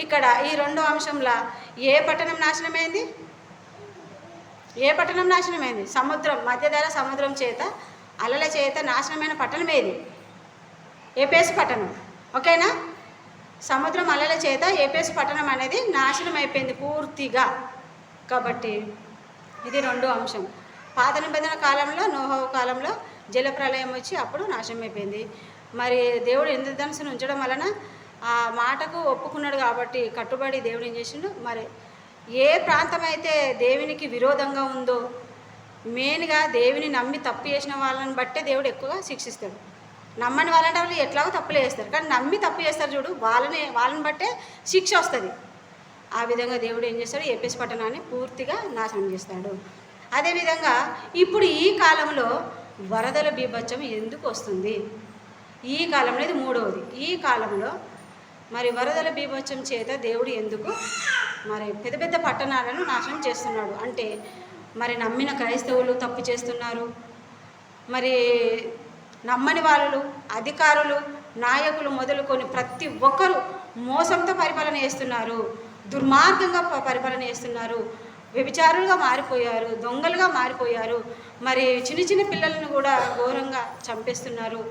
ఇక్కడ ఈ రెండో అంశంలో ఏ పట్టణం నాశనమైంది? ఏ పట్టణం నాశనమైంది? సముద్రం మధ్యధర సముద్రం చేత అలల చేత నాశనమైన పట్టణం ఏది? ఎఫెసు పట్టణం. ఓకేనా? సముద్రం అలల చేత ఎఫెసు పట్టణం అనేది నాశనం అయిపోయింది పూర్తిగా. కాబట్టి ఇది రెండో అంశం. పాత నిబంధన కాలంలో నోహవు కాలంలో జలప్రలయం వచ్చి అప్పుడు నాశనం అయిపోయింది. మరి దేవుడు ఇంద్రధనుస్సును ఉంచడం వలన ఆ మాటకు ఒప్పుకున్నాడు కాబట్టి కట్టుబడి దేవుడు ఏం చేసిండు, మరి ఏ ప్రాంతం అయితే దేవునికి విరోధంగా ఉందో, మెయిన్గా దేవుని నమ్మి తప్పు చేసిన వాళ్ళని బట్టే దేవుడు ఎక్కువగా శిక్షిస్తాడు. నమ్మని వాళ్ళంటే వాళ్ళు ఎట్లాగో తప్పులు చేస్తారు, కానీ నమ్మి తప్పు చేస్తారు చూడు, వాళ్ళని బట్టే శిక్ష వస్తుంది. ఆ విధంగా దేవుడు ఏం చేస్తాడు, ఎఫెసు పట్టణాన్ని పూర్తిగా నాశనం చేస్తాడు. అదేవిధంగా ఇప్పుడు ఈ కాలంలో వరదల బీభత్సం ఎందుకు వస్తుంది? ఈ కాలంలో ఇది మూడవది. ఈ కాలంలో మరి వరదల బీభత్సం చేత దేవుడు ఎందుకు మరి పెద్ద పెద్ద పట్టణాలను నాశనం చేస్తున్నాడు అంటే, మరి నమ్మిన క్రైస్తవులు తప్పు చేస్తున్నారు, మరి నమ్మని వాళ్ళు, అధికారులు, నాయకులు మొదలుకొని ప్రతి ఒక్కరూ మోసంతో పరిపాలన చేస్తున్నారు, దుర్మార్గంగా పరిపాలన చేస్తున్నారు, వ్యభిచారులుగా మారిపోయారు, దొంగలుగా మారిపోయారు, మరి చిన్న చిన్న పిల్లలను కూడా ఘోరంగా చంపేస్తున్నారు.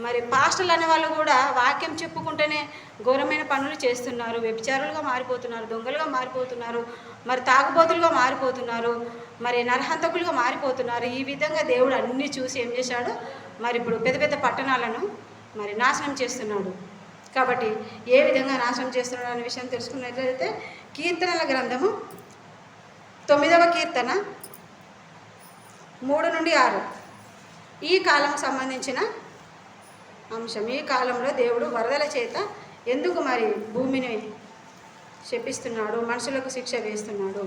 మరి పాస్టర్లు అనే వాళ్ళు కూడా వాక్యం చెప్పుకుంటేనే ఘోరమైన పనులు చేస్తున్నారు, వ్యభిచారులుగా మారిపోతున్నారు, దొంగలుగా మారిపోతున్నారు, మరి తాగుబోతులుగా మారిపోతున్నారు, మరి నరహంతకులుగా మారిపోతున్నారు. ఈ విధంగా దేవుడు అన్నీ చూసి ఏం చేశాడు, మరి ఇప్పుడు పెద్ద పెద్ద పట్టణాలను మరి నాశనం చేస్తున్నాడు. కాబట్టి ఏ విధంగా నాశనం చేస్తున్నాడు అనే విషయం తెలుసుకున్నట్లయితే కీర్తనల గ్రంథము 9వ కీర్తన 3 నుండి 6 ఈ కాలం సంబంధించిన అంశం. ఈ కాలంలో దేవుడు వరదల చేత ఎందుకు మరి భూమిని శపిస్తున్నాడు, మనుషులకు శిక్ష వేస్తున్నాడు.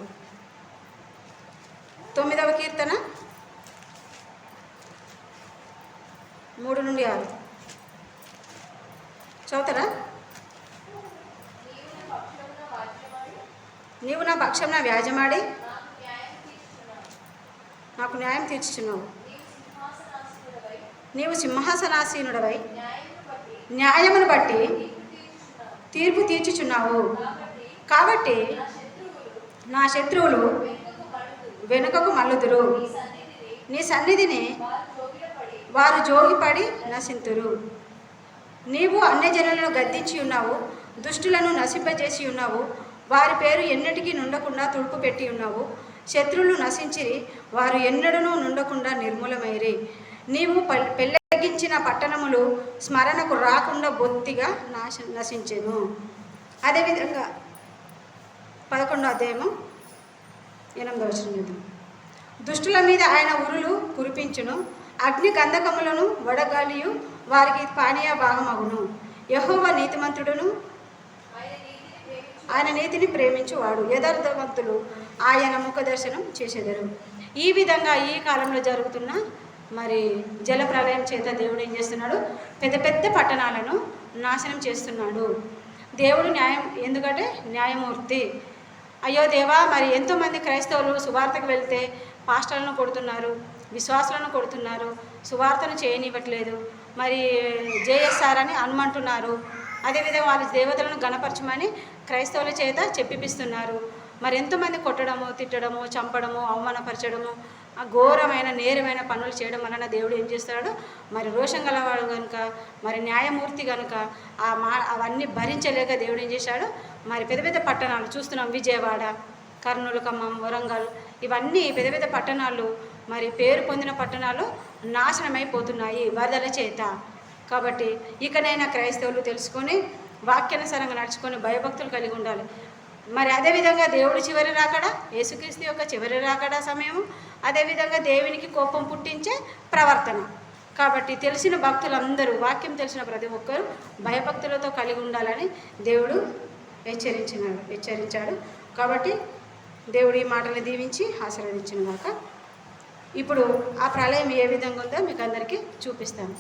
9వ కీర్తన 3 నుండి 6 చదువుతారా? నీవు నా పక్షంన వ్యాజ్యమాడి నాకు న్యాయం తీర్చుచున్నావు. నీవు సింహాసనాసీనుడవై న్యాయమును బట్టి తీర్పు తీర్చుచున్నావు. కాబట్టి నా శత్రువులు వెనుకకు మల్లుదురు, నీ సన్నిధిని వారు జోగిపడి నశింతురు. నీవు అన్యజనులను గద్దించి ఉన్నావు, దుష్టులను నశింపజేసి ఉన్నావు, వారి పేరు ఎన్నటికీ నుండకుండా తుడుపు పెట్టి ఉన్నావు. శత్రువులు నశించిరి, వారు ఎన్నడూ నుండకుండా నిర్మూలమైరి. నీవు పెళ్ళగించిన పట్టణములు స్మరణకు రాకుండా బొత్తిగా నశించెను. అదేవిధంగా 11వ అధ్యాయము 8వ వచనం. దుష్టుల మీద ఆయన ఉరులు కురిపించును, అగ్ని గంధకములను వడగాలియు వారికి పానీయ భాగమగును. యెహోవా నీతిమంతుడును, ఆయన నీతిని ప్రేమించువాడు, యథార్థవంతులు ఆయన ముఖ దర్శనం చేసేదరు. ఈ విధంగా ఈ కాలంలో జరుగుతున్న మరి జల ప్రళయం చేత దేవుడు ఏం చేస్తున్నాడు, పెద్ద పెద్ద పట్టణాలను నాశనం చేస్తున్నాడు. దేవుడు న్యాయం, ఎందుకంటే న్యాయమూర్తి. అయ్యో దేవా, మరి ఎంతోమంది క్రైస్తవులు సువార్తకు వెళ్తే పాస్టర్లను కొడుతున్నారు, విశ్వాసులను కొడుతున్నారు, సువార్తను చేయనివ్వట్లేదు, మరి జేఎస్ఆర్ అని అనుమంటున్నారు. అదేవిధంగా వాళ్ళ దేవతలను గణపరచమని క్రైస్తవుల చేత చెప్పిపిస్తున్నారు. మరి ఎంతోమంది కొట్టడము, తిట్టడము, చంపడము, అవమానపరచడము, ఘోరమైన నేరమైన పనులు చేయడం వలన దేవుడు ఏం చేస్తాడు, మరి రోషం గలవాడు కనుక, మరి న్యాయమూర్తి కనుక అవన్నీ భరించలేక దేవుడు ఏం చేశాడు, మరి పెద్ద పెద్ద పట్టణాలు చూస్తున్నాం, విజయవాడ, కర్నూలు, ఖమ్మం, వరంగల్, ఇవన్నీ పెద్ద పెద్ద పట్టణాలు, మరి పేరు పొందిన పట్టణాలు నాశనమైపోతున్నాయి వరదల చేత. కాబట్టి ఇకనైనా క్రైస్తవులు తెలుసుకొని వాక్యానుసారంగా నడుచుకొని భయభక్తులు కలిగి ఉండాలి. మరి అదేవిధంగా దేవుడు చివరి రాకడా, యేసుక్రీస్తు యొక్క చివరి రాకడా సమయము, అదేవిధంగా దేవునికి కోపం పుట్టించే ప్రవర్తన. కాబట్టి తెలిసిన భక్తులందరూ, వాక్యం తెలిసిన ప్రతి ఒక్కరూ భయభక్తులతో కలిగి ఉండాలని దేవుడు హెచ్చరించాడు. కాబట్టి దేవుడు ఈ మాటలు దీవించి ఆశీర్వదించిన గాక. ఇప్పుడు ఆ ప్రళయం ఏ విధంగా ఉందో మీకు అందరికీ చూపిస్తాను.